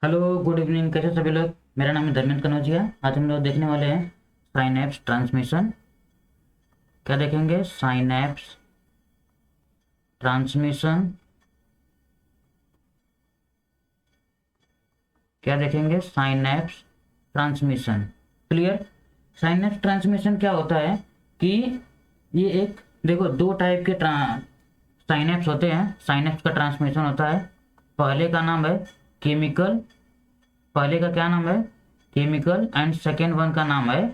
Hello, good evening. कैसे सभी लोग। मेरा नाम है धर्मेंद्र कनौजिया। आज हम लोग देखने वाले हैं साइनैप्स ट्रांसमिशन। क्या देखेंगे? Synapse transmission. क्या देखेंगे? Synapse transmission. Clear. Synapse transmission क्या होता है कि ये एक, देखो, दो टाइप के साइनैप्स होते हैं। साइनैप्स का ट्रांसमिशन होता है। पहले का नाम है केमिकल। पहले का क्या नाम है? केमिकल। एंड सेकेंड वन का नाम है,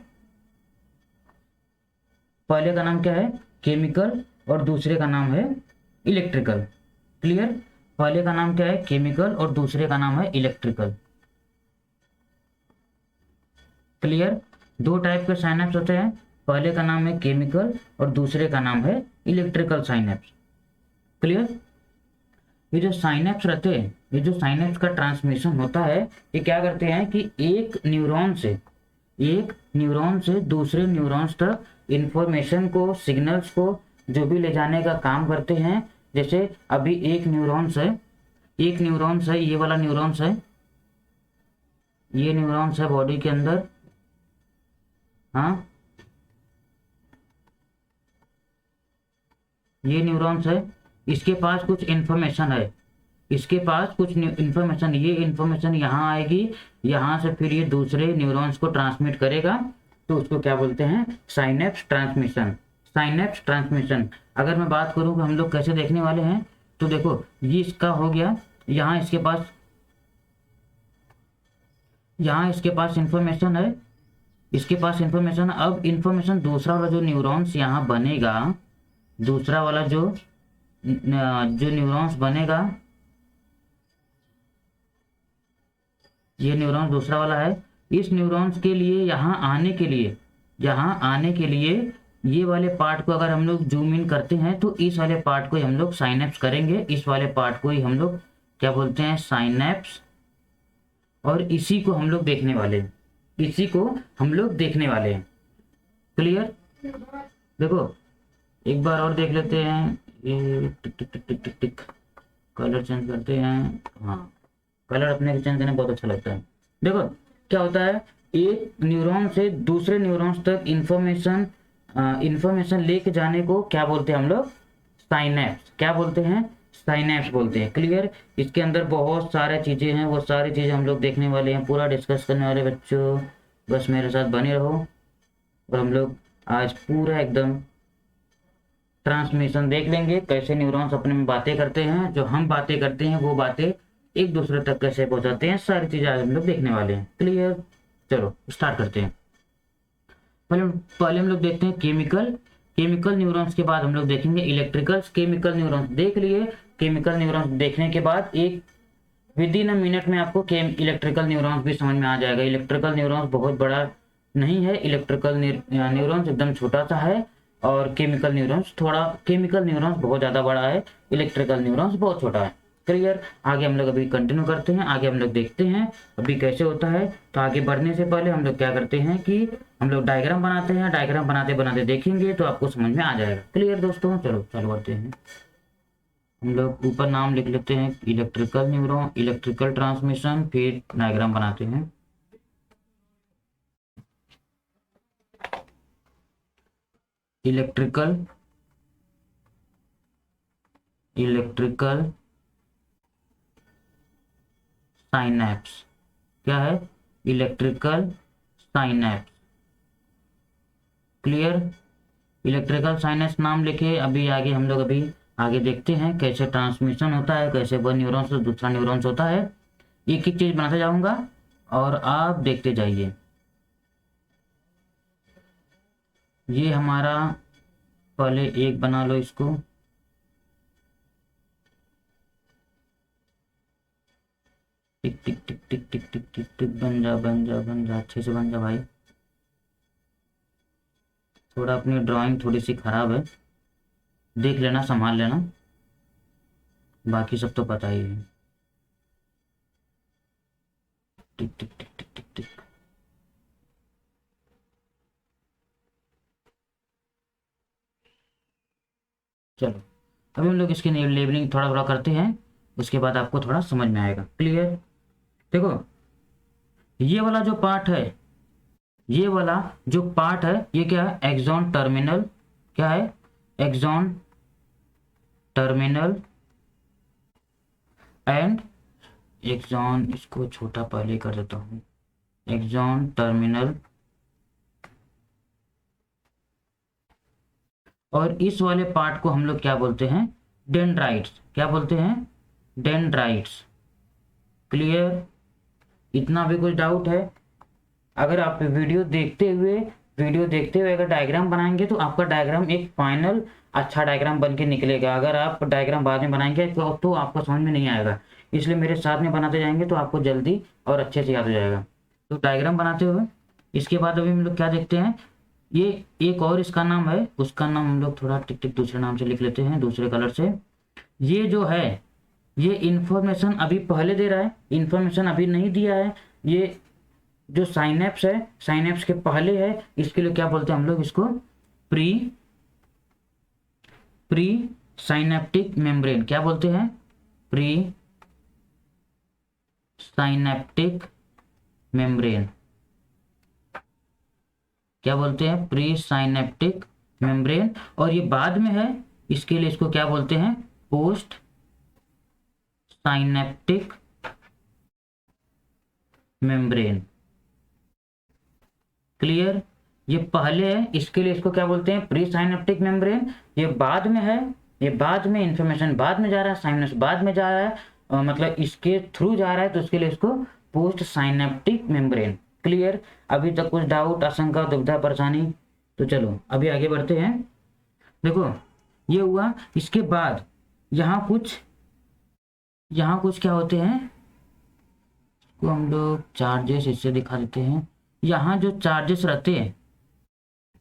पहले का नाम क्या है? केमिकल। और दूसरे का नाम है इलेक्ट्रिकल। क्लियर। पहले का नाम क्या है? केमिकल। और दूसरे का नाम है इलेक्ट्रिकल। क्लियर। दो टाइप के साइनैप्स होते हैं। पहले का नाम है केमिकल और दूसरे का नाम है इलेक्ट्रिकल साइनैप्स। क्लियर। ये जो साइनैप्स रहते हैं, ये जो साइनैप्स का ट्रांसमिशन होता है, ये क्या करते हैं कि एक न्यूरॉन से दूसरे न्यूरॉन्स तक इंफॉर्मेशन को, सिग्नल्स को जो भी ले जाने का काम करते हैं। जैसे अभी एक न्यूरॉन्स है, ये वाला न्यूरॉन्स है, ये न्यूरॉन्स है बॉडी के अंदर। हाँ, ये न्यूरॉन्स है। इसके पास कुछ इंफॉर्मेशन है, इसके पास कुछ इंफॉर्मेशन, ये इंफॉर्मेशन यहाँ आएगी, यहाँ से फिर ये दूसरे न्यूरॉन्स को ट्रांसमिट करेगा। तो उसको क्या बोलते हैं? Synapse transmission. Synapse transmission. अगर मैं बात करूँ कि हम लोग कैसे देखने वाले हैं, तो देखो, ये इसका हो गया। यहाँ इसके पास यहाँ इसके पास इंफॉर्मेशन है, इसके पास इंफॉर्मेशन। अब इंफॉर्मेशन दूसरा वाला जो न्यूरॉन्स यहाँ बनेगा, दूसरा वाला जो न्यूरॉन्स बनेगा, ये न्यूरॉन्स दूसरा वाला है। इस न्यूरॉन्स के लिए यहाँ आने के लिए ये वाले पार्ट को अगर हम लोग जूम इन करते हैं, तो इस वाले पार्ट को ही हम लोग साइनेप्स करेंगे। इस वाले पार्ट को ही हम लोग क्या बोलते हैं? साइनेप्स। और इसी को हम लोग देखने वाले हैं, इसी को हम लोग देखने वाले हैं। क्लियर। देखो, एक बार और देख लेते हैं। ये टिक टिक टिक टिक टिक टिक, कलर चेंज करते हैं। हाँ, कलर अपने को चेंज करने बहुत अच्छा लगता है। देखो क्या होता है, एक न्यूरॉन से दूसरे न्यूरॉन्स तक इंफॉर्मेशन लेके जाने को क्या बोलते हैं हम लोग? साइनैप्स। क्या बोलते हैं? साइनैप्स बोलते हैं। क्लियर। इसके अंदर बहुत सारे चीजें हैं, वो सारी चीजें हम लोग देखने वाले हैं, पूरा डिस्कस करने वाले बच्चों। बस मेरे साथ बने रहो और हम लोग आज पूरा एकदम ट्रांसमिशन देख लेंगे, कैसे न्यूरॉन्स अपने में बातें करते हैं, जो हम बातें करते हैं वो बातें एक दूसरे तक कैसे पहुंचाते हैं, सारी चीजें आज हम लोग देखने वाले हैं। क्लियर। चलो स्टार्ट करते हैं। पहले पहले हम लोग देखते हैं केमिकल न्यूरॉन्स के बाद हम लोग देखेंगे इलेक्ट्रिकल। केमिकल न्यूरॉन्स देख लिए। केमिकल न्यूरॉन्स देखने के बाद एक विद इन अ मिनट में आपको इलेक्ट्रिकल न्यूरॉन्स भी समझ में आ जाएगा। इलेक्ट्रिकल न्यूरॉन्स बहुत बड़ा नहीं है, इलेक्ट्रिकल न्यूरॉन्स एकदम छोटा सा है। और केमिकल न्यूरॉन्स बहुत ज़्यादा बड़ा है, इलेक्ट्रिकल न्यूरॉन्स बहुत छोटा है। क्लियर। आगे हम लोग अभी कंटिन्यू करते हैं, आगे हम लोग देखते हैं अभी कैसे होता है। तो आगे बढ़ने से पहले हम लोग क्या करते हैं कि हम लोग डायग्राम बनाते हैं। डायग्राम बनाते बनाते देखेंगे तो आपको समझ में आ जाएगा। क्लियर दोस्तों, चलो चालू करते हैं। हम लोग ऊपर नाम लिख लेते हैं, इलेक्ट्रिकल न्यूरॉन, इलेक्ट्रिकल ट्रांसमिशन, फिर डायग्राम बनाते हैं। Electrical electrical synapse. क्या है? Electrical synapse. Clear. Electrical synapse नाम लिखे। अभी आगे हम लोग अभी आगे देखते हैं कैसे ट्रांसमिशन होता है, कैसे वन न्यूरॉन से दूसरा न्यूरॉन्स होता है। एक एक चीज बनाते जाऊंगा और आप देखते जाइए। ये हमारा, पहले एक बना लो इसको। टिक टिक टिक टिक टिक टिक टिक टिक, बन जा बन जा बन जा, अच्छे से बन जा भाई। थोड़ा अपनी ड्राइंग थोड़ी सी खराब है, देख लेना, संभाल लेना, बाकी सब तो पता ही है। टिक टिक टिक टिक टिक टिक। चलो अब हम लोग इसकी लेबलिंग थोड़ा थोड़ा करते हैं, उसके बाद आपको थोड़ा समझ में आएगा। क्लियर। देखो ये वाला जो पार्ट है, ये वाला जो पार्ट है ये क्या है, एक्सॉन टर्मिनल, क्या है, एक्सॉन टर्मिनल एंड एक्सॉन, इसको छोटा पहले कर देता हूँ, एक्सॉन टर्मिनल, और इस वाले पार्ट को हम लोग क्या बोलते हैं, डेंड्राइट्स, क्या बोलते हैं, डेंड्राइट्स। क्लियर, इतना भी कुछ डाउट है? अगर आप वीडियो देखते हुए अगर डायग्राम बनाएंगे तो आपका डायग्राम एक फाइनल अच्छा डायग्राम बन के निकलेगा। अगर आप डायग्राम बाद में बनाएंगे तो आपको समझ में नहीं आएगा, इसलिए मेरे साथ में बनाते जाएंगे तो आपको जल्दी और अच्छे से याद हो जाएगा। तो डायग्राम बनाते हुए इसके बाद अभी हम लोग क्या देखते हैं, ये एक और इसका नाम है, उसका नाम हम लोग थोड़ा टिक टिक दूसरे नाम से लिख लेते हैं, दूसरे कलर से। ये जो है ये इंफॉर्मेशन अभी पहले दे रहा है, इंफॉर्मेशन अभी नहीं दिया है। ये जो साइनेप्स है, साइनेप्स के पहले है, इसके लिए क्या बोलते हैं हम लोग, इसको प्री साइनेप्टिक मेम्ब्रेन, क्या बोलते हैं, प्री साइनेप्टिक मेम्ब्रेन, क्या बोलते हैं, प्री साइनेप्टिक मेम्ब्रेन। और ये बाद में है, इसके लिए इसको क्या बोलते हैं, पोस्ट साइनेप्टिक मेम्ब्रेन। क्लियर, ये पहले है, इसके लिए इसको क्या बोलते हैं, प्री साइनेप्टिक मेम्ब्रेन। ये बाद में है, ये बाद में इंफॉर्मेशन बाद में जा रहा है, साइनस बाद में जा रहा है, मतलब इसके थ्रू जा रहा है, तो इसके लिए इसको पोस्ट साइनेप्टिक मेम्ब्रेन। क्लियर, अभी तक कुछ डाउट, आशंका, दुविधा, परेशानी? तो चलो अभी आगे बढ़ते हैं। देखो ये हुआ, इसके बाद यहाँ कुछ क्या होते हैं, तो हम लोग चार्जेस इससे दिखा देते हैं। यहाँ जो चार्जेस रहते हैं,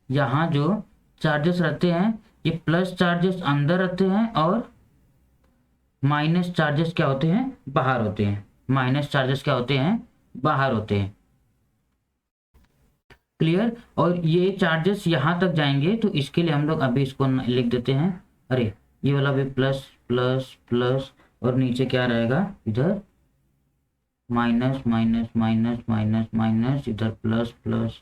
यहाँ जो चार्जेस रहते हैं, ये प्लस चार्जेस अंदर रहते हैं और माइनस चार्जेस क्या होते हैं, बाहर होते हैं। माइनस चार्जेस क्या होते हैं, बाहर होते हैं। क्लियर, और ये चार्जेस यहाँ तक जाएंगे, तो इसके लिए हम लोग अभी इसको लिख देते हैं, अरे ये वाला भी प्लस प्लस प्लस, और नीचे क्या रहेगा, इधर minus minus minus minus minus, इधर plus plus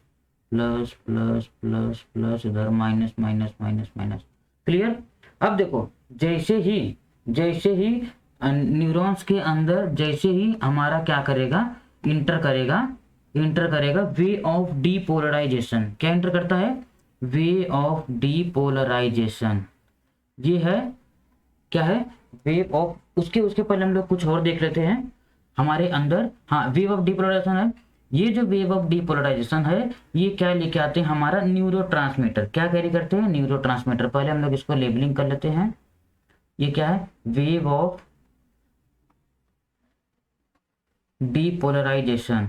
plus plus plus plus, इधर minus minus minus minus. Clear, अब देखो जैसे ही न्यूरॉन्स के अंदर जैसे ही हमारा क्या करेगा, इंटर करेगा वे ऑफ डीपोलराइजेशन। क्या इंटर करता है, वे ऑफ डीपोलराइजेशन। ये है, क्या है, वेव ऑफ, उसके पहले हम लोग कुछ और देख लेते हैं हमारे अंदर। हाँ, वेव ऑफ डीपोलराइजेशन है। ये जो वेव ऑफ डीपोलराइजेशन है, ये क्या लेके आते हैं, हमारा न्यूरोट्रांसमीटर। क्या कैरी करते हैं, न्यूरोट्रांसमीटर। पहले हम लोग इसको लेबलिंग कर लेते हैं। ये क्या है, wave of depolarisation,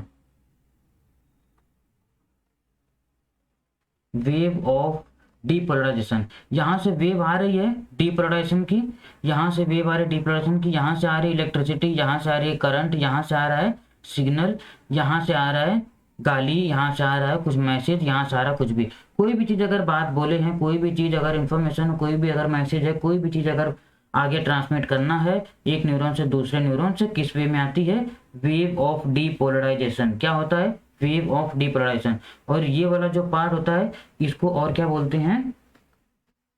wave of depolarisation. यहाँ से वेव आ रही है डीपोलराइजेशन की, यहाँ से वेव आ रही है डीपोलराइजेशन की, यहाँ से आ रही है इलेक्ट्रिसिटी, यहाँ से आ रही है करंट, यहाँ से आ रहा है सिग्नल, यहाँ से आ रहा है गाली, यहाँ से आ रहा है कुछ मैसेज, यहाँ से आ रहा है कुछ भी। कोई भी चीज़ अगर बात बोले हैं, कोई भी चीज़ अगर इंफॉर्मेशन, कोई भी अगर मैसेज है, कोई भी चीज़ अगर आगे ट्रांसमिट करना है एक न्यूरॉन से दूसरे न्यूरॉन से, किस वे में आती है, वेव ऑफ डीपोलराइजेशन। क्या होता है, वेव ऑफ डीपोलराइजेशन। और ये वाला जो पार्ट होता है, इसको और क्या बोलते हैं,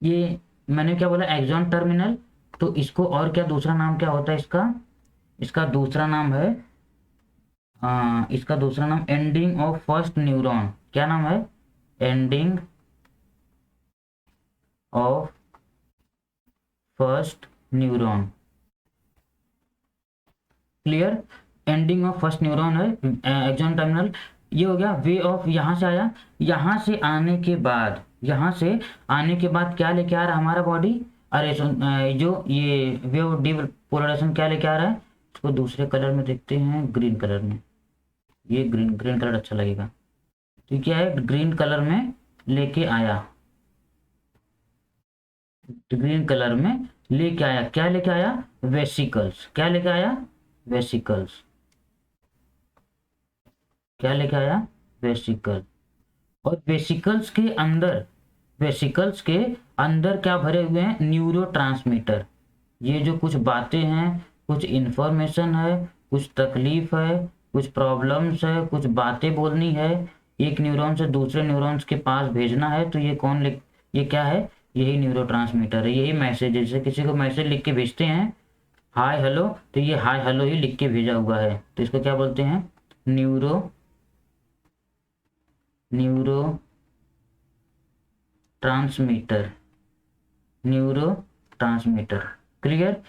ये मैंने क्या बोला, एक्सॉन टर्मिनल। तो इसको और क्या दूसरा नाम क्या होता है इसका दूसरा नाम है, इसका दूसरा नाम एंडिंग ऑफ फर्स्ट न्यूरॉन। क्या नाम है, ending of first neuron. Clear, ending of first neuron है एक्सॉन टर्मिनल। ये हो गया वे ऑफ, यहाँ से आया, यहाँ से आने के बाद क्या लेके आ रहा है हमारा बॉडी, अरे जो ये वे ऑफ डीपोलराइजेशन क्या लेके आ रहा है, इसको दूसरे कलर में देखते हैं, ग्रीन कलर में। ये ग्रीन कलर अच्छा लगेगा। तो क्या है, ग्रीन कलर में लेके आया, ग्रीन कलर में लेके आया, क्या लेके आया, वेसिकल्स। क्या लेके आया, वेसिकल्स। क्या लेके आया, वेसिकल। और वेसिकल्स के अंदर क्या भरे हुए हैं, न्यूरोट्रांसमीटर। ये जो कुछ बातें हैं, कुछ इंफॉर्मेशन है, कुछ तकलीफ है, कुछ प्रॉब्लम्स है, कुछ बातें बोलनी है, एक न्यूरॉन से दूसरे न्यूरॉन्स के पास भेजना है, तो ये क्या है, यही न्यूरोट्रांसमीटर है, यही मैसेज है। जैसे किसी को मैसेज लिख के भेजते हैं हाय हेलो, तो ये हाय हेलो ही लिख के भेजा हुआ है, तो इसको क्या बोलते हैं, neuro transmitter, neuro transmitter. Clear,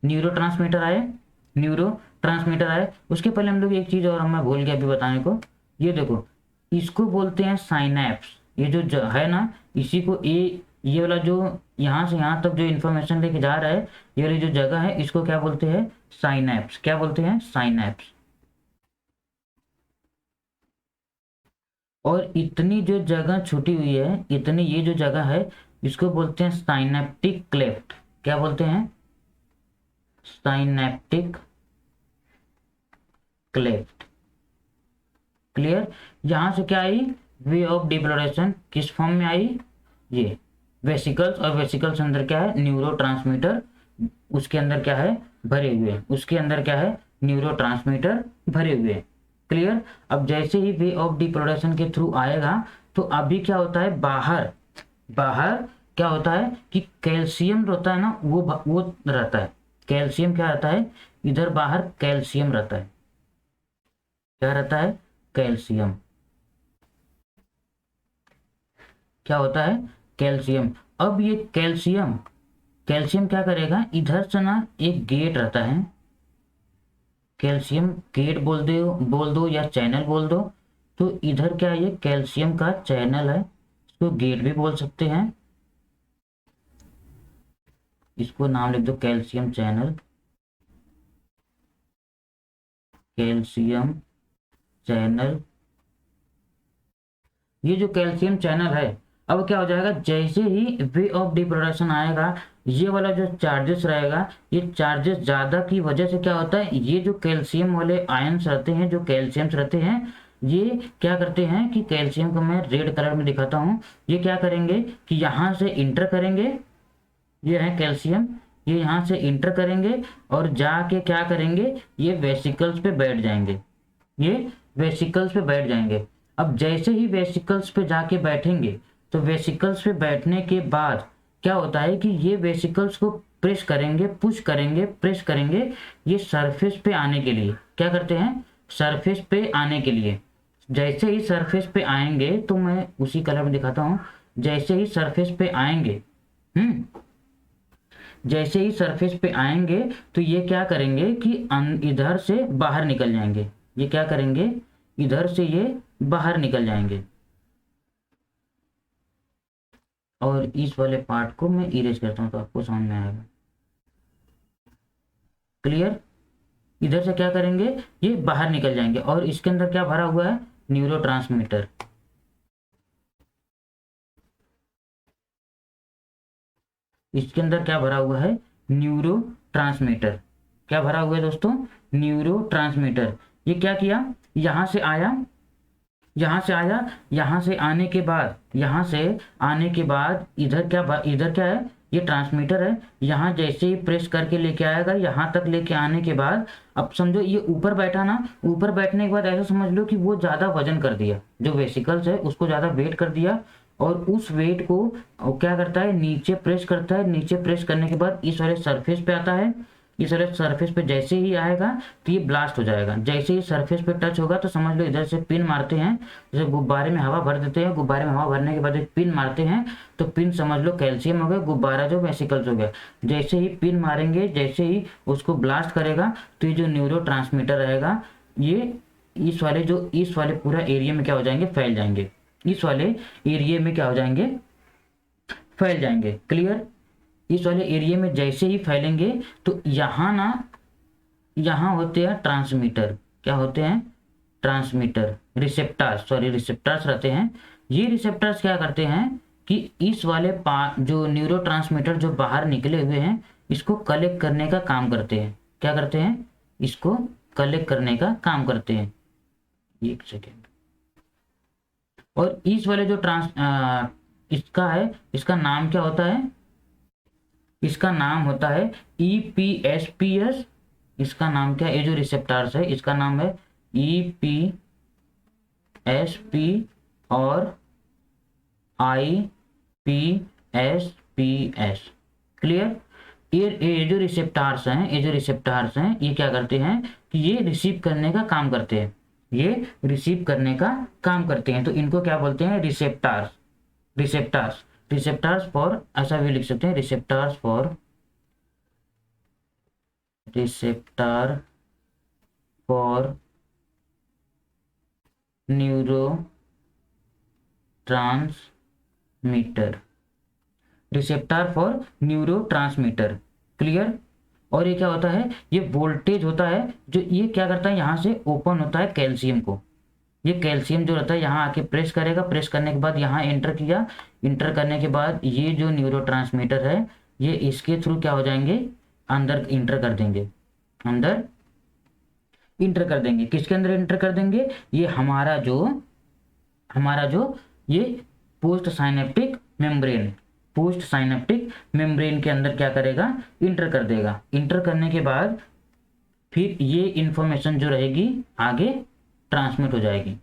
neuro transmitter आए, न्यूरो ट्रांसमीटर आए। उसके पहले हम लोग एक चीज और मैं भूल गया अभी बताने को, ये देखो इसको बोलते हैं साइनैप्स। ये जो है ना, इसी को ये वाला जो यहाँ से यहाँ तक जो इन्फॉर्मेशन लेके जा रहा है, ये वाली जो जगह है, इसको क्या बोलते हैं, साइनैप्स। क्या बोलते हैं, साइनैप्स। और इतनी जो जगह छुटी हुई है, इतनी ये जो जगह है, इसको बोलते हैं साइनेप्टिक क्लेफ्ट। क्या बोलते हैं, साइनेप्टिक क्लेफ्ट। क्लियर, यहां से क्या आई, वे ऑफ डिफ्लोरेशन किस फॉर्म में आई, ये वेसिकल्स, और वेसिकल्स अंदर क्या है, न्यूरोट्रांसमीटर उसके अंदर क्या है, भरे हुए, उसके अंदर क्या है, न्यूरोट्रांसमीटर भरे हुए। क्लियर, अब जैसे ही वे ऑफ डिप्रोडक्शन के थ्रू आएगा, तो अभी क्या होता है, बाहर बाहर क्या होता है कि कैल्शियम होता है ना, वो रहता है, कैल्शियम क्या रहता है, इधर बाहर कैल्शियम रहता है। क्या रहता है, कैल्शियम। क्या होता है, कैल्शियम। अब ये कैल्शियम क्या करेगा, इधर से ना एक गेट रहता है, कैल्शियम गेट बोल दो या चैनल बोल दो, तो इधर क्या है, ये कैल्शियम का चैनल है, इसको गेट भी बोल सकते हैं, इसको नाम लिख दो कैल्शियम चैनल, कैल्शियम चैनल। ये जो कैल्शियम चैनल है, अब क्या हो जाएगा, जैसे ही वे ऑफ डिप्रोडक्शन आएगा, ये वाला जो चार्जेस रहेगा, ये चार्जेस ज़्यादा की वजह से क्या होता है, ये जो कैल्शियम वाले आयंस रहते हैं, जो कैल्शियम्स रहते हैं, ये क्या करते हैं कि कैल्शियम को मैं रेड कलर में दिखाता हूँ, ये क्या करेंगे कि यहाँ से इंटर करेंगे, ये है कैल्शियम, ये यहाँ से इंटर करेंगे और जाके क्या करेंगे, ये वेसिकल्स पे बैठ जाएंगे, ये वेसिकल्स पे बैठ जाएंगे। अब जैसे ही वेसिकल्स पे जाके बैठेंगे, तो वेसिकल्स पे बैठने के बाद क्या होता है कि ये वेसिकल्स को प्रेस करेंगे, पुश करेंगे, प्रेस करेंगे, ये सरफेस पे आने के लिए, क्या करते हैं, सरफेस पे आने के लिए। जैसे ही सरफेस पे आएंगे, तो मैं उसी कलर में दिखाता हूँ, जैसे ही सरफेस पे आएंगे, जैसे ही सरफेस पे आएंगे, तो ये क्या करेंगे कि इधर से बाहर निकल जाएंगे, ये क्या करेंगे, इधर से ये बाहर निकल जाएंगे। और इस वाले पार्ट को मैं इरेज करता हूँ, तो आपको समझ में आएगा। क्लियर, इधर से क्या करेंगे, ये बाहर निकल जाएंगे, और इसके अंदर क्या भरा हुआ है, न्यूरोट्रांसमीटर। इसके अंदर क्या भरा हुआ है, न्यूरोट्रांसमीटर। क्या भरा हुआ है दोस्तों, न्यूरोट्रांसमीटर। ये क्या किया, यहां से आया, यहाँ से आया, यहाँ से आने के बाद, यहाँ से आने के बाद इधर क्या है, ये ट्रांसमीटर है, यहाँ जैसे ही प्रेस करके लेके आएगा, यहाँ तक लेके आने के बाद, अब समझो ये ऊपर बैठा ना, ऊपर बैठने के बाद ऐसा समझ लो कि वो ज़्यादा वजन कर दिया, जो वेसिकल्स है उसको ज़्यादा वेट कर दिया, और उस वेट को क्या करता है, नीचे प्रेस करता है, नीचे प्रेस करने के बाद इस वाले सरफेस पे आता है, इस वाले सरफेस पे जैसे ही आएगा, तो ये ब्लास्ट हो जाएगा। जैसे ही सरफेस पे टच होगा, तो समझ लो इधर से पिन मारते हैं, जैसे गुब्बारे में हवा भर देते हैं, गुब्बारे में हवा भरने के बाद एक पिन मारते हैं, तो पिन समझ लो कैल्शियम हो गया, गुब्बारा जो वेसिकल्स हो गया। जैसे ही पिन मारेंगे, जैसे ही उसको ब्लास्ट करेगा, तो ये जो न्यूरोट्रांसमीटर रहेगा, ये इस वाले पूरा एरिया में क्या हो जाएंगे, फैल जाएंगे, इस वाले एरिया में क्या हो जाएंगे, फैल जाएंगे। क्लियर, इस वाले एरिया में जैसे ही फैलेंगे, तो यहाँ ना, यहाँ होते हैं ट्रांसमीटर। क्या होते हैं, ट्रांसमीटर, रिसेप्टर्स रहते हैं। ये रिसेप्टर्स क्या करते हैं कि इस वाले जो न्यूरोट्रांसमीटर जो बाहर निकले हुए हैं, इसको कलेक्ट करने का काम करते हैं। क्या करते हैं, इसको कलेक्ट करने का काम करते हैं। एक सेकेंड। और इस वाले जो इसका है, इसका नाम क्या होता है, इसका नाम होता है EPSPS। इसका नाम क्या है, ये जो रिसेप्टर्स है, इसका नाम है EPSP और IPSPS। क्लियर। ये जो रिसेप्टार्स हैं, ये क्या करते हैं कि ये रिसीव करने का काम करते हैं, तो इनको क्या बोलते हैं, रिसेप्टार्स फॉर, ऐसा भी लिख सकते हैं, receptor for neuro transmitter. Clear. और ये क्या होता है, ये वोल्टेज होता है जो ये क्या करता है, यहाँ से ओपन होता है कैल्शियम को, ये कैल्शियम जो रहता है यहाँ आके प्रेस करेगा, प्रेस करने के बाद यहाँ एंटर किया, एंटर करने के बाद ये जो न्यूरोट्रांसमीटर है ये इसके थ्रू क्या हो जाएंगे, अंदर इंटर कर देंगे, किसके अंदर इंटर कर देंगे, ये हमारा जो ये पोस्ट साइनेप्टिक मेम्ब्रेन के अंदर क्या करेगा, इंटर कर देगा। इंटर करने के बाद फिर ये इंफॉर्मेशन जो रहेगी आगे ट्रांसमिट हो जाएगी,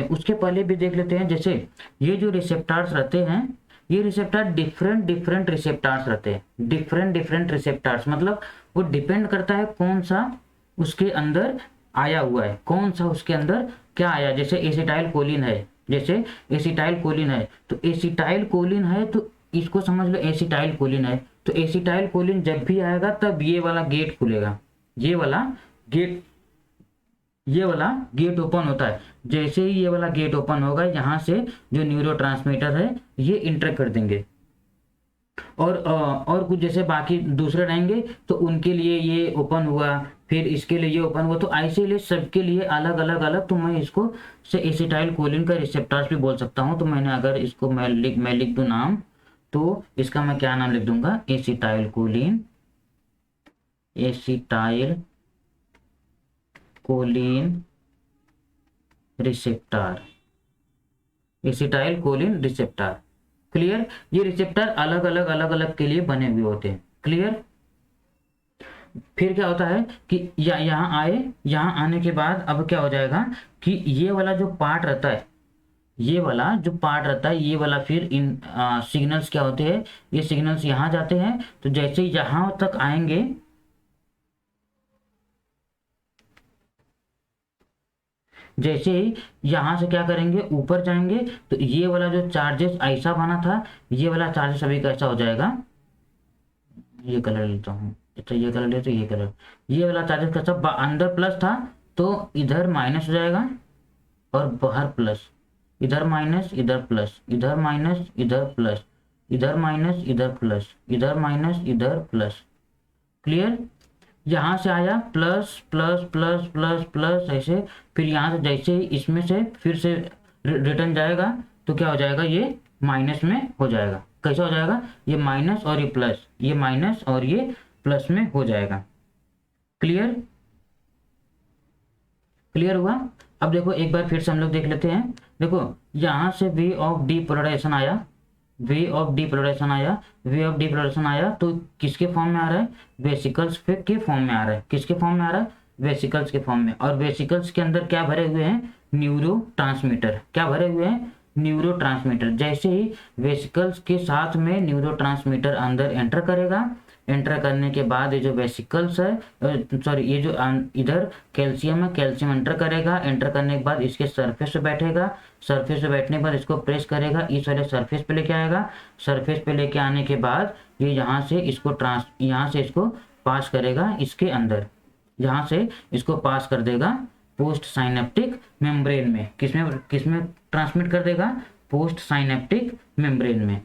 उसके पहले भी देख लेते हैं, जैसे ये जो रिसेप्टार्स रहते हैं, ये रिसेप्टार डिफरेंट रिसेप्टार्स रहते हैं, डिफरेंट रिसेप्टार्स, मतलब वो डिपेंड करता है कौन सा उसके अंदर आया हुआ है, कौन सा उसके अंदर क्या आया। जैसे एसिटाइल कोलिन है, तो एसिटाइल कोलिन है तो इसको समझ लो एसिटाइल कोलिन है, तो एसिटाइल कोलिन जब भी आएगा तब ये वाला गेट खुलेगा, ये वाला गेट ओपन होता है। जैसे ही ये वाला गेट ओपन होगा, यहाँ से जो न्यूरोट्रांसमीटर है ये इंटर कर देंगे, और कुछ जैसे बाकी दूसरे रहेंगे तो उनके लिए ये ओपन हुआ, फिर इसके लिए ये ओपन हुआ, तो ऐसे लिए सबके लिए अलग, तो मैं इसको से एसिटाइल कोलिन का रिसेप्टर्स भी बोल सकता हूँ। तो मैंने अगर इसको मैं लिख दूँ नाम, तो इसका मैं क्या नाम लिख दूंगा, एसिटाइल कोलिन रिसेप्टर। क्लियर। ये रिसेप्टर अलग अलग के लिए बने हुए होते हैं। क्लियर। फिर क्या होता है कि यहाँ आने के बाद अब क्या हो जाएगा कि ये वाला जो पार्ट रहता है, ये वाला फिर इन सिग्नल्स क्या होते हैं, ये सिग्नल्स यहाँ जाते हैं, तो जैसे यहाँ तक आएंगे, जैसे ही यहाँ से क्या करेंगे, ऊपर जाएंगे, तो ये वाला जो चार्जेस ऐसा बना था, ये वाला चार्जेस अभी कैसा हो जाएगा, ये कलर लेता हूँ, अच्छा ये कलर ले, तो ये कलर, ये वाला चार्जेस कैसा, अंदर प्लस था तो इधर माइनस हो जाएगा, और बाहर प्लस, इधर माइनस इधर प्लस, इधर माइनस इधर प्लस, इधर माइनस इधर प्लस, इधर माइनस इधर प्लस। क्लियर। यहाँ से आया plus plus plus plus plus ऐसे, फिर यहाँ से जैसे ही इसमें से फिर से रिटर्न जाएगा तो क्या हो जाएगा, ये माइनस में हो जाएगा। कैसा हो जाएगा, ये माइनस और ये प्लस, ये माइनस और ये प्लस में हो जाएगा। क्लियर। क्लियर हुआ। अब देखो एक बार फिर से हम लोग देख लेते हैं। देखो यहाँ से वे ऑफ डीपोलराइजेशन आया, वे ऑफ डीपोलराइजेशन आया, तो किसके फॉर्म में आ रहा है, वेसिकल्स के फॉर्म में आ रहा है। किसके फॉर्म में आ रहा है, वेसिकल्स के फॉर्म में। और वेसिकल्स के अंदर क्या भरे हुए हैं, न्यूरोट्रांसमीटर। क्या भरे हुए हैं, न्यूरोट्रांसमीटर। जैसे ही वेसिकल्स के साथ में न्यूरोट्रांसमीटर अंदर एंटर करेगा, एंटर करने के बाद ये जो वेसिकल्स है, सॉरी ये जो इधर कैल्शियम है, कैल्शियम एंटर करेगा, एंटर करने के बाद इसके सरफेस पे बैठेगा, सरफेस पे बैठने के बाद इसको प्रेस करेगा, इस वाले सरफेस पे लेके आएगा, सरफेस पे लेके आने के बाद ये यहाँ से इसको पास करेगा इसके अंदर, यहाँ से इसको पास कर देगा पोस्ट साइनेप्टिक मेम्ब्रेन में। किसमें ट्रांसमिट कर देगा, पोस्ट साइनेप्टिक मेम्ब्रेन में।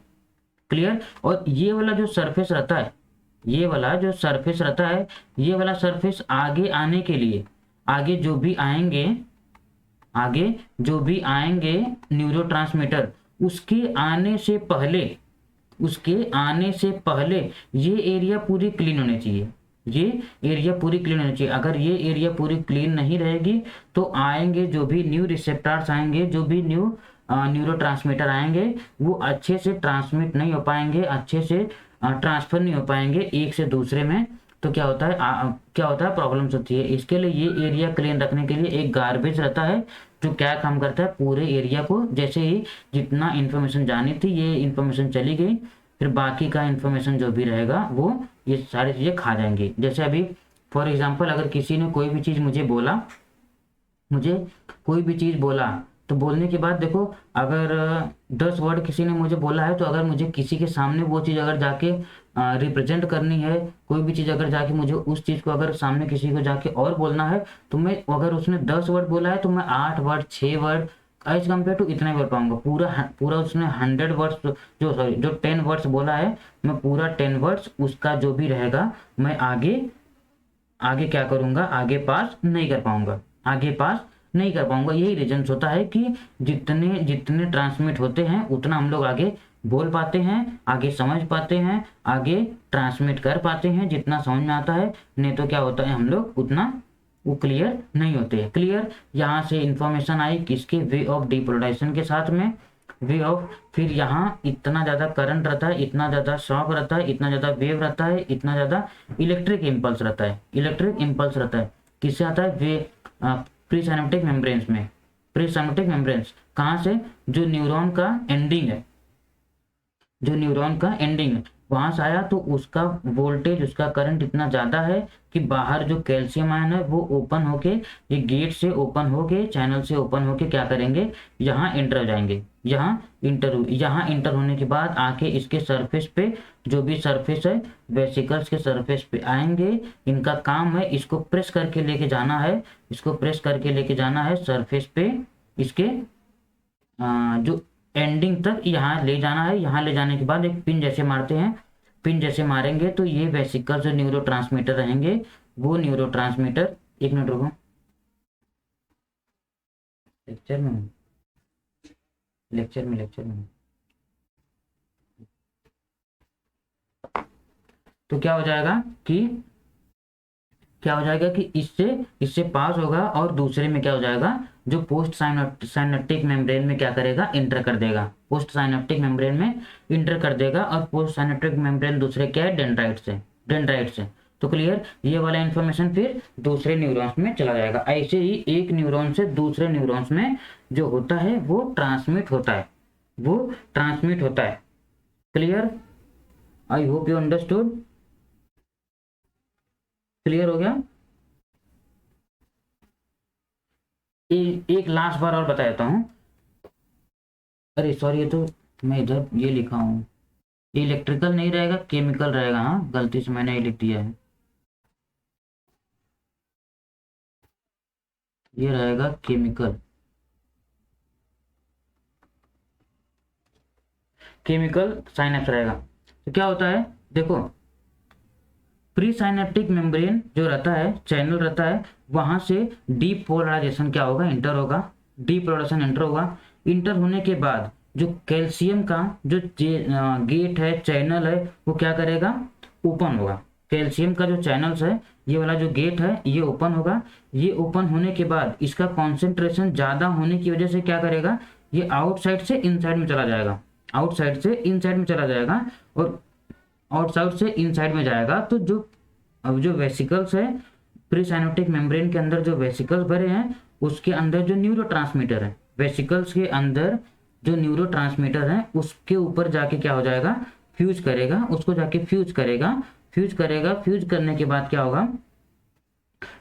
क्लियर। और ये वाला जो सरफेस रहता है, ये वाला सरफेस आगे आने के लिए, आगे जो भी आएंगे न्यूरोट्रांसमीटर, उसके आने से पहले ये एरिया पूरी क्लीन होनी चाहिए, अगर ये एरिया पूरी क्लीन नहीं रहेगी तो आएंगे जो भी न्यू रिसेप्टर्स आएंगे, जो भी न्यू न्यूरोट्रांसमीटर आएंगे, वो अच्छे से ट्रांसमिट नहीं हो पाएंगे, अच्छे से ट्रांसफर नहीं हो पाएंगे एक से दूसरे में। तो क्या होता है क्या होता है, प्रॉब्लम्स होती है। इसके लिए ये एरिया क्लीन रखने के लिए एक गार्बेज रहता है जो क्या काम करता है, पूरे एरिया को, जैसे ही जितना इन्फॉर्मेशन जानी थी ये इन्फॉर्मेशन चली गई, फिर बाकी का इन्फॉर्मेशन जो भी रहेगा वो ये सारी चीज़ें खा जाएंगी। जैसे अभी फॉर एग्जाम्पल अगर किसी ने कोई भी चीज़ मुझे कोई भी चीज़ बोला, तो बोलने के बाद देखो, अगर 10 वर्ड किसी ने मुझे बोला है, तो अगर मुझे किसी के सामने वो चीज़ अगर जाके रिप्रेजेंट करनी है, कोई भी चीज़ अगर जाके मुझे उस चीज़ को अगर सामने किसी को जाके और बोलना है, तो मैं, अगर उसने 10 वर्ड बोला है तो मैं 8 word 6 word as compare to इतना ही बोल पाऊंगा। पूरा उसने 100 वर्ड्स जो 10 वर्ड्स बोला है, मैं पूरा 10 वर्ड्स उसका जो भी रहेगा मैं आगे आगे क्या करूंगा, आगे पास नहीं कर पाऊंगा, आगे पास नहीं कर पाऊंगा। यही रीजन होता है कि जितने जितने ट्रांसमिट होते हैं उतना हम लोग आगे बोल पाते हैं, आगे समझ पाते हैं, आगे ट्रांसमिट कर पाते हैं जितना समझ में आता है। नहीं तो क्या होता है, हम लोग उतना वो क्लियर नहीं होते। क्लियर, यहाँ से इंफॉर्मेशन आई किसके, वे ऑफ डिपोलराइजेशन के साथ में, वे ऑफ, फिर यहाँ इतना ज़्यादा करंट रहता है, इतना ज़्यादा शॉक रहता है, इतना ज़्यादा वेव रहता है, इतना ज़्यादा इलेक्ट्रिक इम्पल्स रहता है, इलेक्ट्रिक इम्पल्स रहता है। किससे आता है, वे प्री साइनेप्टिक मेम्ब्रेन्स में। प्री साइनेप्टिक मेम्ब्रेन्स कहाँ से, जो न्यूरॉन का एंडिंग है, जो न्यूरॉन का एंडिंग है वहां से आया, तो उसका वोल्टेज, उसका करंट इतना ज़्यादा है कि बाहर जो कैल्शियम आयन है वो ओपन होके, ये गेट से ओपन होके, चैनल से ओपन होके क्या करेंगे, यहाँ एंटर हो जाएंगे। यहाँ इंटर होने के बाद आके इसके सरफेस पे, जो भी सरफेस है वेसिकल्स के सरफेस पे आएंगे। इनका काम है इसको प्रेस करके लेके जाना है, इसको प्रेस करके लेके जाना है सरफेस पे, इसके जो एंडिंग तक यहाँ ले जाना है। यहाँ ले जाने के बाद एक पिन जैसे मारते हैं, पिन जैसे मारेंगे तो ये वेसिकल जो न्यूरो ट्रांसमीटर रहेंगे, वो न्यूरो ट्रांसमीटर, एक मिनट रुको, लेक्चर में तो क्या हो जाएगा कि इससे इससे पास होगा और दूसरे में क्या हो जाएगा, जो पोस्ट साइनेप्टिक मेम्ब्रेन में क्या करेगा, इंटर कर देगा, पोस्ट साइनेप्टिक मेम्ब्रेन में इंटर कर देगा। और पोस्ट साइनेप्टिक मेम्ब्रेन दूसरे क्या है, डेंड्राइट से। तो क्लियर, ये वाला इंफॉर्मेशन फिर दूसरे न्यूरॉन्स में चला जाएगा। ऐसे ही एक न्यूरॉन से दूसरे न्यूरॉन्स में जो होता है वो ट्रांसमिट होता है, clear. I hope you understood, clear हो गया। एक लास्ट बार और बता देता हूँ, अरे सॉरी, ये तो मैं इधर ये लिखा हूँ, इलेक्ट्रिकल नहीं रहेगा, केमिकल रहेगा। हाँ, गलती से मैंने ये लिख दिया है, ये रहेगा केमिकल साइनेप्स रहेगा। तो क्या होता है, देखो, प्री साइनेप्टिक मेम्ब्रेन जो रहता है, चैनल रहता है, वहां से डीपोलराइजेशन क्या होगा, इंटर होगा, डीपोलराइजेशन इंटर होगा। इंटर होने के बाद जो कैल्शियम का जो गेट है, चैनल है, वो क्या करेगा, ओपन होगा। कैल्शियम का जो चैनल्स है, ये वाला जो गेट है ये ओपन होगा। ये ओपन होने के बाद इसका कॉन्सेंट्रेशन ज़्यादा होने की वजह से क्या करेगा, ये आउटसाइड से इनसाइड में चला जाएगा, आउटसाइड से इनसाइड में चला जाएगा। और आउटसाइड से इनसाइड में जाएगा तो अब जो वेसिकल्स है, प्री साइनेप्टिक मेम्ब्रेन के अंदर जो वेसिकल्स भरे हैं, उसके अंदर जो न्यूरोट्रांसमीटर है, वेसिकल्स के अंदर जो न्यूरोट्रांसमीटर है, उसके ऊपर जाके क्या हो जाएगा, फ्यूज करेगा, उसको जाके फ्यूज करेगा। फ्यूज करने के बाद क्या होगा,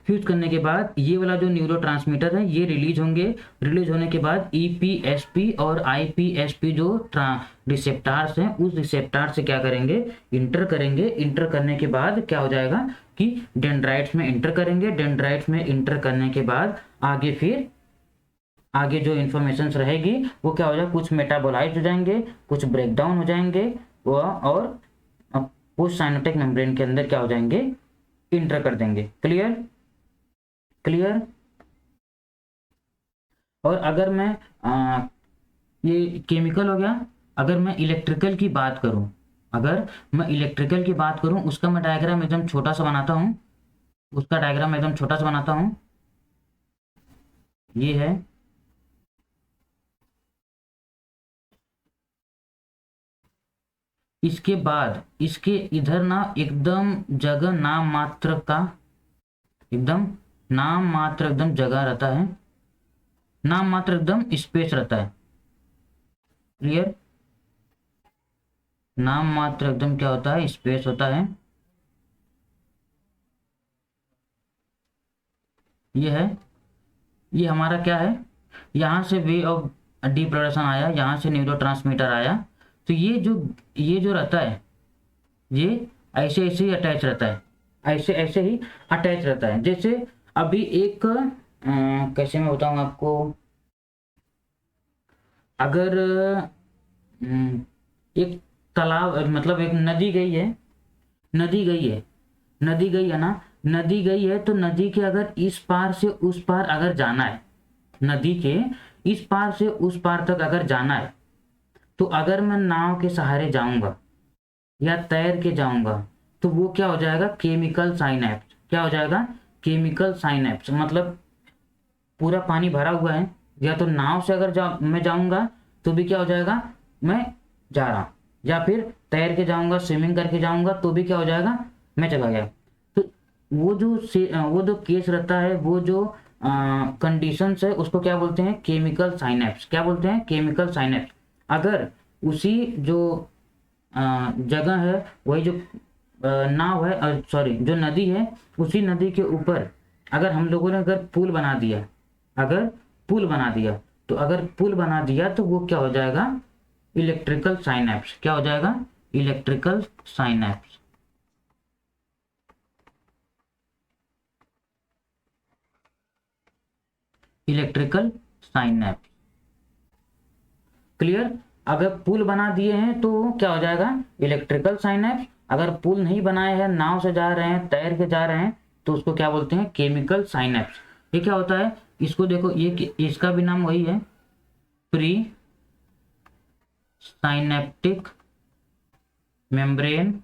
फ्यूज करने के बाद ये वाला जो न्यूरोट्रांसमीटर है ये रिलीज होंगे। रिलीज होने के बाद ईपीएसपी और आईपीएसपी जो रिसेप्टार्स हैं, उस रिसेप्टार से क्या करेंगे, इंटर करेंगे। इंटर करने के बाद क्या हो जाएगा कि डेंड्राइट्स में इंटर करेंगे। डेंड्राइट्स में इंटर करने के बाद आगे जो इन्फॉर्मेशन रहेगी वो क्या हो जाएगा, कुछ मेटाबोलाइट हो जाएंगे, कुछ ब्रेकडाउन हो जाएंगे, और पोस्ट साइनेप्टिक मेम्ब्रेन के अंदर क्या हो जाएंगे, इंटर कर देंगे। क्लियर। और अगर मैं ये केमिकल हो गया। अगर मैं इलेक्ट्रिकल की बात करूं, उसका मैं डायग्राम एकदम छोटा सा बनाता हूं, ये है, इसके बाद इसके इधर ना एकदम जगह नाम मात्र का, एकदम नाम मात्र एकदम जगह रहता है, नाम मात्र एकदम स्पेस रहता है। क्लियर? नाम मात्र एकदम क्या होता है, स्पेस होता है। ये है, ये हमारा क्या है, यहाँ से वे ऑफ डिप्रोडक्शन आया, यहाँ से न्यूरोट्रांसमीटर आया। तो ये जो रहता है, ये ऐसे ऐसे ही अटैच रहता है, ऐसे ऐसे ही अटैच रहता है। जैसे अभी एक कैसे मैं बताऊँ आपको, अगर एक तालाब, मतलब एक नदी गई है, नदी गई है, नदी गई है ना, नदी गई है, तो नदी के अगर इस पार से उस पार अगर जाना है, नदी के इस पार से उस पार तक अगर जाना है, तो अगर मैं नाव के सहारे जाऊंगा या तैर के जाऊंगा, तो वो क्या हो जाएगा, केमिकल साइनैप्स। क्या हो जाएगा, केमिकल साइनैप्स। मतलब पूरा पानी भरा हुआ है, या तो नाव से अगर मैं जाऊंगा तो भी क्या हो जाएगा, मैं जा रहा हूँ, या फिर तैर के जाऊंगा, स्विमिंग करके जाऊंगा, तो भी क्या हो जाएगा, मैं चला गया। तो वो जो केस रहता है, वो जो कंडीशंस है, उसको क्या बोलते हैं, केमिकल साइनैप्स। क्या बोलते हैं, केमिकल साइनैप्स। अगर उसी जो जगह है, वही जो नाव है, सॉरी जो नदी है, उसी नदी के ऊपर अगर हम लोगों ने अगर पुल बना दिया, अगर पुल बना दिया, तो अगर पुल बना दिया तो वो क्या हो जाएगा, इलेक्ट्रिकल साइनैप्स। क्या हो जाएगा, electrical synapse. Electrical synapse. Clear? अगर पुल बना दिए हैं तो क्या हो जाएगा, इलेक्ट्रिकल साइनैप्स। अगर पुल नहीं बनाए हैं, नाव से जा रहे हैं, तैर के जा रहे हैं, तो उसको क्या बोलते हैं, केमिकल साइनैप्स। ये क्या होता है, इसको देखो, ये इसका भी नाम वही है, प्री साइनेप्टिक मेम्ब्रेन।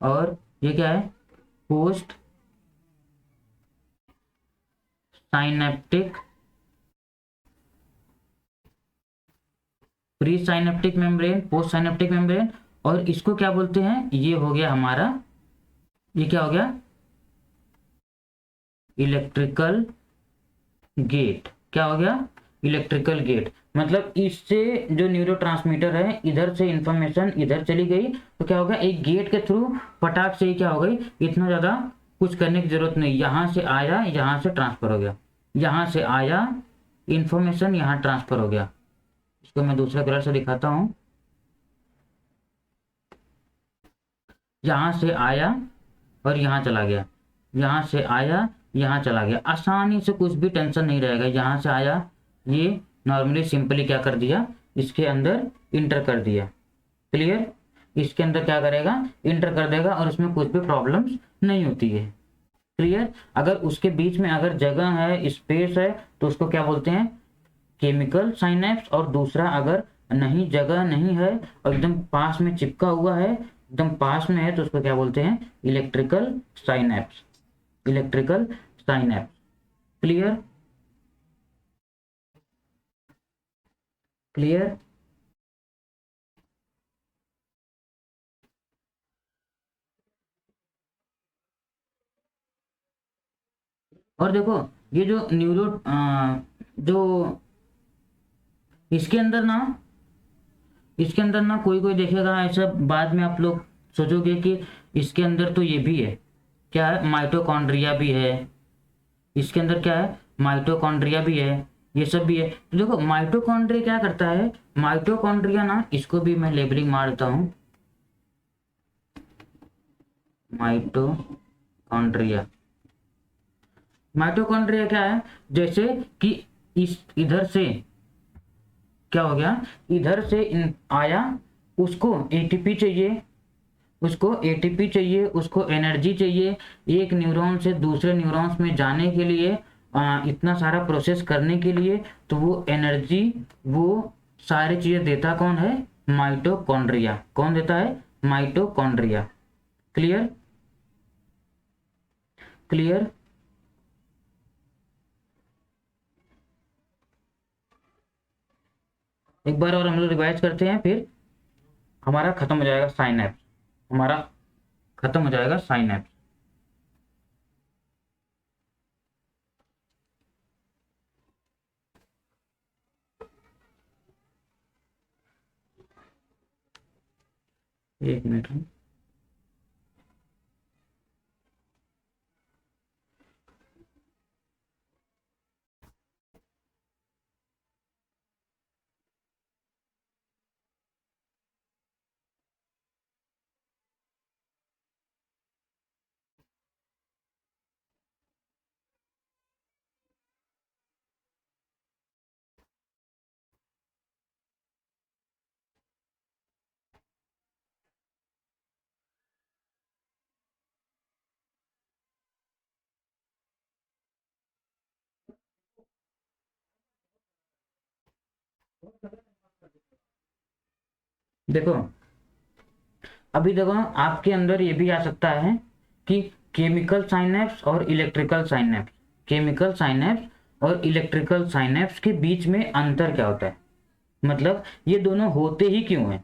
और ये क्या है, post synaptic, pre synaptic membrane, post synaptic membrane. और इसको क्या बोलते हैं, ये हो गया हमारा, ये क्या हो गया, इलेक्ट्रिकल गेट। क्या हो गया, इलेक्ट्रिकल गेट। मतलब इससे जो न्यूरोट्रांसमीटर है, इधर से इंफॉर्मेशन इधर चली गई, तो क्या होगा, एक गेट के थ्रू पटाख से ही क्या हो गई, इतना ज़्यादा कुछ करने की जरूरत नहीं, यहाँ से आया, यहाँ से ट्रांसफर हो गया, यहाँ से आया, इंफॉर्मेशन यहाँ ट्रांसफर हो गया। इसको मैं दूसरे कलर से दिखाता हूँ। यहाँ से आया और यहाँ चला गया, यहाँ से आया, यहाँ चला गया, आसानी से, कुछ भी टेंशन नहीं रहेगा। यहाँ से आया, ये नॉर्मली सिंपली क्या कर दिया, इसके अंदर इंटर कर दिया। क्लियर? इसके अंदर क्या करेगा, इंटर कर देगा, और उसमें कुछ भी प्रॉब्लम्स नहीं होती है। क्लियर? अगर उसके बीच में अगर जगह है, स्पेस है, तो उसको क्या बोलते हैं, केमिकल साइनैप्स। और दूसरा अगर नहीं, जगह नहीं है और एकदम पास में चिपका हुआ है, एकदम पास में है, तो उसको क्या बोलते हैं, electrical synapse. Electrical synapse. Clear? Clear? और देखो, ये जो जो इसके अंदर ना, इसके अंदर ना कोई कोई देखेगा ऐसा, बाद में आप लोग सोचोगे कि इसके अंदर तो ये भी है, क्या है, माइटोकॉन्ड्रिया भी है। इसके अंदर क्या है, माइटोकॉन्ड्रिया भी है, ये सब भी है। तो देखो माइटोकॉन्ड्रिया क्या करता है, माइटोकॉन्ड्रिया ना, इसको भी मैं लेबलिंग मार देता हूँ, माइटोकॉन्ड्रिया। माइटोकॉन्ड्रिया क्या है, जैसे कि इस इधर से क्या हो गया, इधर से आया, उसको एटीपी चाहिए, उसको एटीपी चाहिए, उसको एनर्जी चाहिए, एक न्यूरॉन से दूसरे न्यूरॉन्स में जाने के लिए, इतना सारा प्रोसेस करने के लिए। तो वो एनर्जी, वो सारी चीज़ें देता कौन है, माइटोकॉन्ड्रिया। कौन देता है, माइटोकॉन्ड्रिया। क्लियर? क्लियर? एक बार और हम लोग रिवाइज करते हैं, फिर हमारा खत्म हो जाएगा साइनैप्स, हमारा खत्म हो जाएगा साइनैप्स। एक मिनट। देखो अभी देखो आपके अंदर ये भी आ सकता है कि केमिकल साइनेप्स और इलेक्ट्रिकल साइनेप्स, केमिकल साइनेप्स और इलेक्ट्रिकल साइनेप्स के बीच में अंतर क्या होता है, मतलब ये दोनों होते ही क्यों हैं,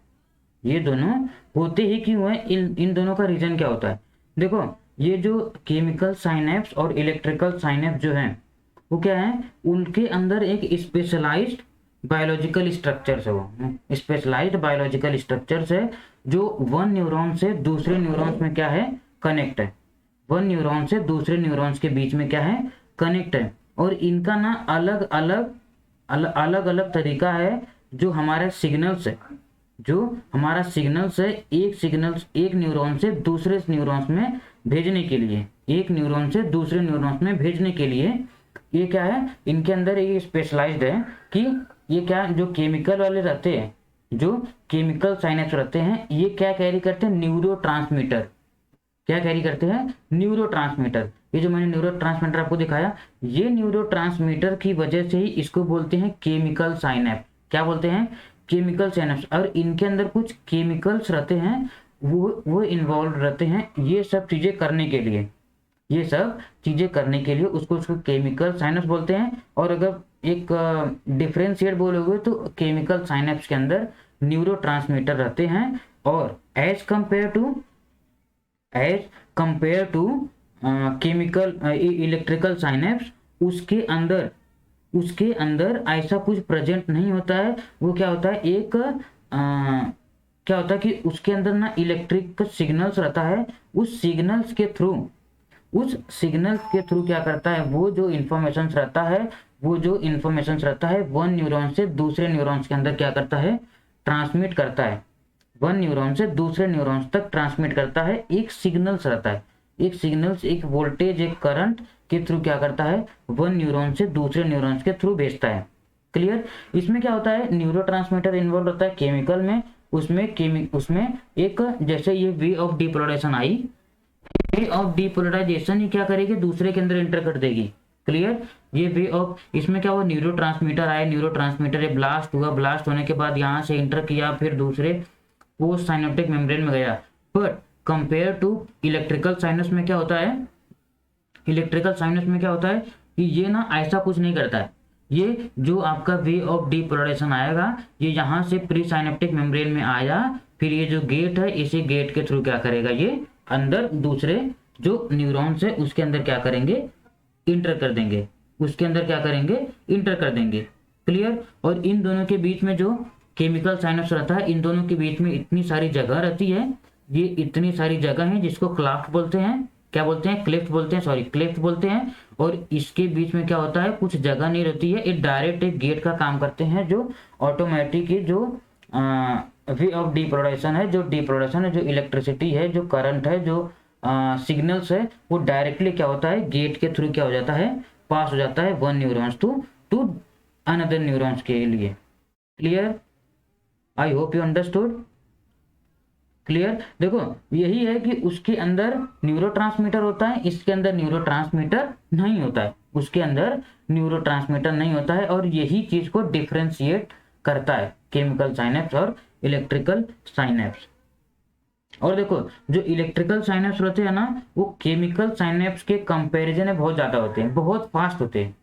ये दोनों होते ही क्यों हैं, इन इन दोनों का रीजन क्या होता है। देखो ये जो केमिकल साइनेप्स और इलेक्ट्रिकल साइनेप्स जो हैं वो क्या है, उनके अंदर एक स्पेशलाइज्ड बायोलॉजिकल स्ट्रक्चर्स है, वो स्पेशलाइज्ड बायोलॉजिकल स्ट्रक्चर्स है जो वन न्यूरॉन से दूसरे न्यूरॉन्स में क्या है, कनेक्ट है, वन न्यूरॉन से दूसरे न्यूरॉन्स के बीच में क्या है, कनेक्ट है। और इनका ना अलग अलग अलग अलग तरीका है जो हमारे सिग्नल्स है, जो हमारा सिग्नल्स है, एक सिग्नल्स एक न्यूरॉन से दूसरे न्यूरॉन्स में भेजने के लिए, एक न्यूरॉन से दूसरे न्यूरॉन्स में भेजने के लिए ये क्या है, इनके अंदर ये स्पेशलाइज्ड है कि ये क्या, जो केमिकल वाले रहते हैं, जो केमिकल साइनेप्स रहते हैं, ये क्या कैरी करते हैं, न्यूरोट्रांसमीटर, क्या कैरी करते हैं, न्यूरोट्रांसमीटर। ये जो मैंने न्यूरोट्रांसमीटर आपको दिखाया, ये न्यूरोट्रांसमीटर की वजह से ही इसको बोलते हैं केमिकल साइनेप्स, क्या बोलते हैं, केमिकल साइनेप्स। और इनके अंदर कुछ केमिकल्स रहते हैं, वो इन्वॉल्व रहते हैं ये सब चीजें करने के लिए, ये सब चीजें करने के लिए उसको केमिकल साइनेप्स बोलते हैं। और अगर एक डिफरेंशिएट बोलोगे तो केमिकल साइनेप्स के अंदर न्यूरोट्रांसमीटर रहते हैं, और as compare to chemical electrical synapse, उसके अंदर ऐसा कुछ प्रेजेंट नहीं होता है। वो क्या होता है, एक क्या होता है कि उसके अंदर ना इलेक्ट्रिक सिग्नल्स रहता है, उस सिग्नल्स के थ्रू क्या करता है, वो जो इन्फॉर्मेशन रहता है वन न्यूरॉन से दूसरे न्यूरॉन्स के अंदर क्या करता है, ट्रांसमिट करता है, वन न्यूरॉन से दूसरे न्यूरॉन्स तक ट्रांसमिट करता है। एक सिग्नल्स रहता है, एक वोल्टेज, एक करंट के थ्रू क्या करता है, वन न्यूरॉन से दूसरे न्यूरॉन्स के थ्रू भेजता है। क्लियर। इसमें क्या होता है, न्यूरोट्रांसमीटर इन्वॉल्व होता है केमिकल में, उसमें एक जैसे ये वे ऑफ डिपोलराइजेशन आई, वे ऑफ डिपोलराइजेशन ही क्या करेगी, दूसरे के अंदर इंटर कर देगी। क्लियर। ये वे ऑफ, इसमें क्या हुआ, न्यूरोट्रांसमीटर आए, न्यूरोट्रांसमीटर ये ब्लास्ट हुआ, ब्लास्ट होने के बाद यहाँ से इंटर किया, फिर दूसरे पोस्ट साइनेप्टिक मेम्ब्रेन में गया। But compare to electrical synapse में क्या होता है, इलेक्ट्रिकल साइनस में क्या होता है कि ये ना ऐसा कुछ नहीं करता है, ये जो आपका वे ऑफ डिपोलराइजेशन आएगा, ये यहाँ से प्री साइनेप्टिक मेम्ब्रेन में आया, फिर ये जो गेट है, इसी गेट के थ्रू क्या करेगा, ये अंदर दूसरे जो न्यूरॉन्स है उसके अंदर क्या करेंगे, इंटर कर देंगे, उसके अंदर क्या करेंगे, इंटर कर देंगे। क्लियर। और इन दोनों के बीच में जो केमिकल साइनस रहता है, इन दोनों के बीच में इतनी सारी जगह रहती है, ये इतनी सारी जगह है जिसको क्लाफ्ट बोलते हैं, क्या बोलते हैं, क्लेफ्ट बोलते हैं, सॉरी क्लेफ्ट बोलते हैं। और इसके बीच में क्या होता है, कुछ जगह नहीं रहती है, ये डायरेक्ट एक गेट का काम करते हैं, जो ऑटोमेटिक जो वे ऑफ डिपोलराइजेशन है, जो डिपोलराइजेशन है, जो इलेक्ट्रिसिटी है, जो करंट है, जो सिग्नल्स है, वो डायरेक्टली क्या होता है, गेट के थ्रू क्या हो जाता है, पास हो जाता है one neurons to another neurons के लिए। Clear. I hope you understood. Clear. देखो यही है कि उसके अंदर न्यूरोट्रांसमीटर होता है, इसके अंदर न्यूरोट्रांसमीटर नहीं होता है, उसके अंदर न्यूरोट्रांसमीटर नहीं होता है, और यही चीज को डिफरेंशिएट करता है केमिकल साइनेप्स और इलेक्ट्रिकल साइनेप्स। और देखो जो इलेक्ट्रिकल साइनेप्स होते हैं ना, वो केमिकल साइनेप्स के कंपैरिजन में बहुत ज्यादा होते हैं, बहुत फास्ट होते हैं,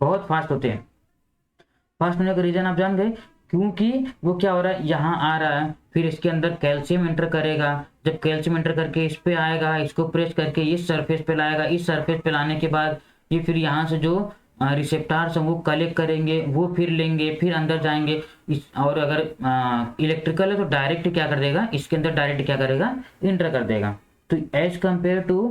बहुत फास्ट होते हैं। फास्ट होने का रीजन आप जान गए, क्योंकि वो क्या हो रहा है, यहाँ आ रहा है, फिर इसके अंदर कैल्शियम एंटर करेगा, जब कैल्शियम एंटर करके इस पे आएगा, इसको प्रेस करके इस सरफेस पे लाएगा, इस सरफेस पे लाने के बाद ये फिर यहाँ से जो रिसेप्टार्स हैं वो कलेक्ट करेंगे, वो फिर लेंगे, फिर अंदर जाएंगे इस, और अगर इलेक्ट्रिकल है तो डायरेक्ट क्या कर देगा, इसके अंदर डायरेक्ट क्या करेगा, इंटर कर देगा। तो as compare to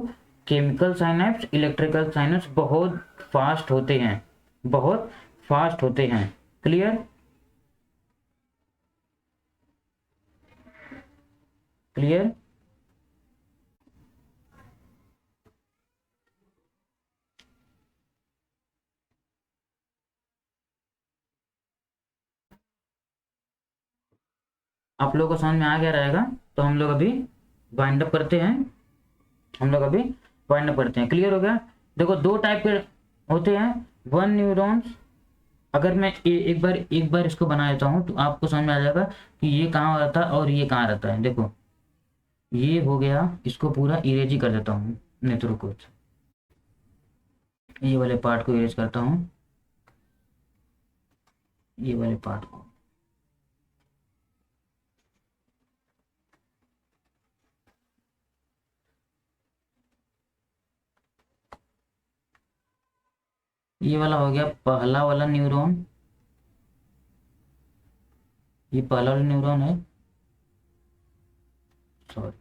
chemical synapse, electrical synapse बहुत फास्ट होते हैं, बहुत फास्ट होते हैं। Clear, clear. आप लोगों को समझ में आ गया रहेगा। तो हम लोग अभी वाइंड अप करते हैं, हम लोग अभी वाइंड अप करते हैं। क्लियर हो गया। देखो दो टाइप के होते हैं, वन न्यूरॉन्स। अगर मैं एक बार इसको बना देता हूँ तो आपको समझ में आ जाएगा कि ये कहाँ रहता है और ये कहाँ रहता है। देखो ये हो गया, इसको पूरा इरेज ही कर देता हूँ, नहीं तो रुको, ये वाले पार्ट को इरेज करता हूँ, ये वाले पार्ट को। ये वाला हो गया पहला वाला न्यूरॉन, ये पहला वाला न्यूरॉन है, सॉरी।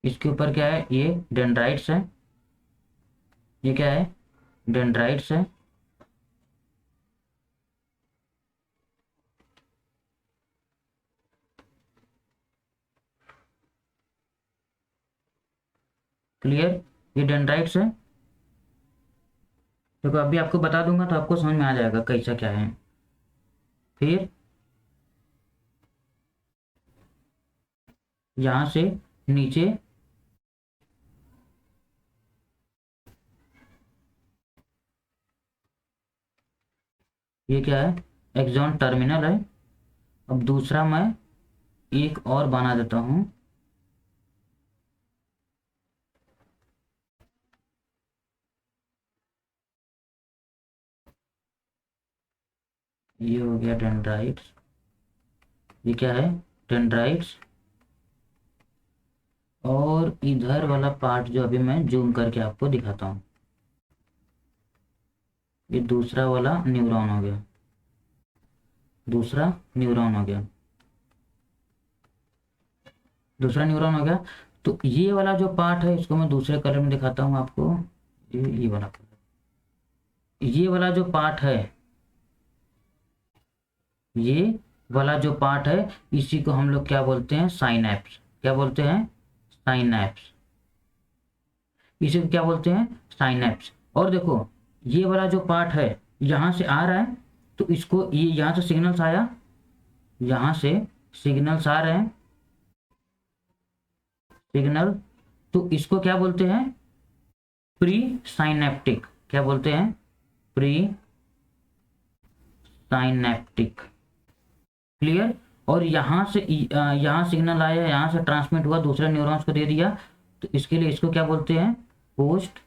इसके ऊपर क्या है, ये डेंड्राइट्स है, ये क्या है, डेंड्राइट्स है। क्लियर, ये डेंड्राइट्स है। देखो अभी आपको बता दूंगा तो आपको समझ में आ जाएगा कैसा क्या है। फिर यहाँ से नीचे ये क्या है, एक्सॉन टर्मिनल है। अब दूसरा मैं एक और बना देता हूँ, ये हो गया डेंड्राइट्स, ये क्या है, डेंड्राइट्स। और इधर वाला पार्ट जो अभी मैं जूम करके आपको दिखाता हूँ, ये दूसरा वाला न्यूरॉन हो गया, दूसरा न्यूरॉन हो गया, दूसरा न्यूरॉन हो गया। तो ये वाला जो पार्ट है इसको मैं दूसरे कलर में दिखाता हूँ आपको, ये वाला, ये वाला जो पार्ट है, ये वाला जो पार्ट है इसी को हम लोग क्या बोलते हैं, साइनैप्स। क्या बोलते हैं, साइनैप्स। इसे क्या बोलते हैं, साइनैप्स। और देखो ये वाला जो पार्ट है यहाँ से आ रहा है, तो इसको ये यहाँ से सिग्नल्स आया, यहाँ से सिग्नल्स आ रहे हैं, सिग्नल, तो इसको क्या बोलते हैं, प्री साइनेप्टिक। क्या बोलते हैं, प्री साइनेप्टिक। क्लियर। और यहाँ से यहाँ सिग्नल आया, यहाँ से ट्रांसमिट हुआ, दूसरे न्यूरॉन्स को दे दिया, तो इसके लिए इसको क्या बोलते हैं, पोस्ट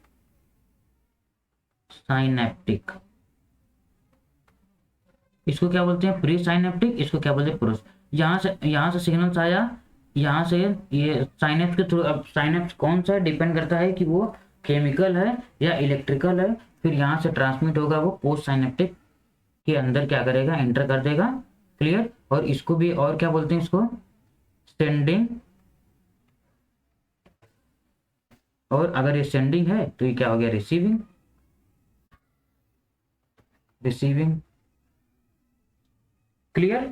साइनेप्टिक। इसको क्या बोलते हैं, प्री साइनेप्टिक, इसको क्या बोलते हैं, पोस्ट। यहाँ से सिग्नल्स आया, यहाँ से ये साइनेप्स के थ्रू। अब साइनेप्स कौन सा है, डिपेंड करता है कि वो केमिकल है या इलेक्ट्रिकल है। फिर यहाँ से ट्रांसमिट होगा, वो पोस्ट साइनेप्टिक के अंदर क्या करेगा, एंटर कर देगा। क्लियर। और इसको भी और क्या बोलते हैं, इसको सेंडिंग। और अगर ये सेंडिंग है तो ये क्या हो गया, रिसीविंग। रिसीविंग। क्लियर।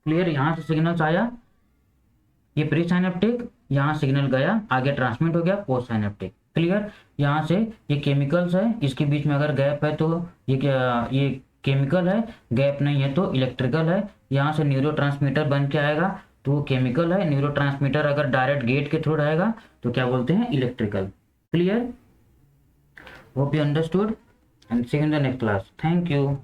क्लियर। यहाँ से सिग्नल्स आया, ये प्री साइनेप्टिक, यहाँ सिग्नल गया, आगे ट्रांसमिट हो गया, पोस्ट साइनेप्टिक। क्लियर। यहाँ से ये केमिकल्स है, इसके बीच में अगर गैप है तो ये क्या, ये केमिकल है, गैप नहीं है तो इलेक्ट्रिकल है। यहाँ से न्यूरोट्रांसमीटर बन के आएगा तो वो केमिकल है। न्यूरोट्रांसमीटर अगर डायरेक्ट गेट के थ्रू रहेगा तो क्या बोलते हैं, electrical. Clear. Hope you understood and see you in the next class. Thank you.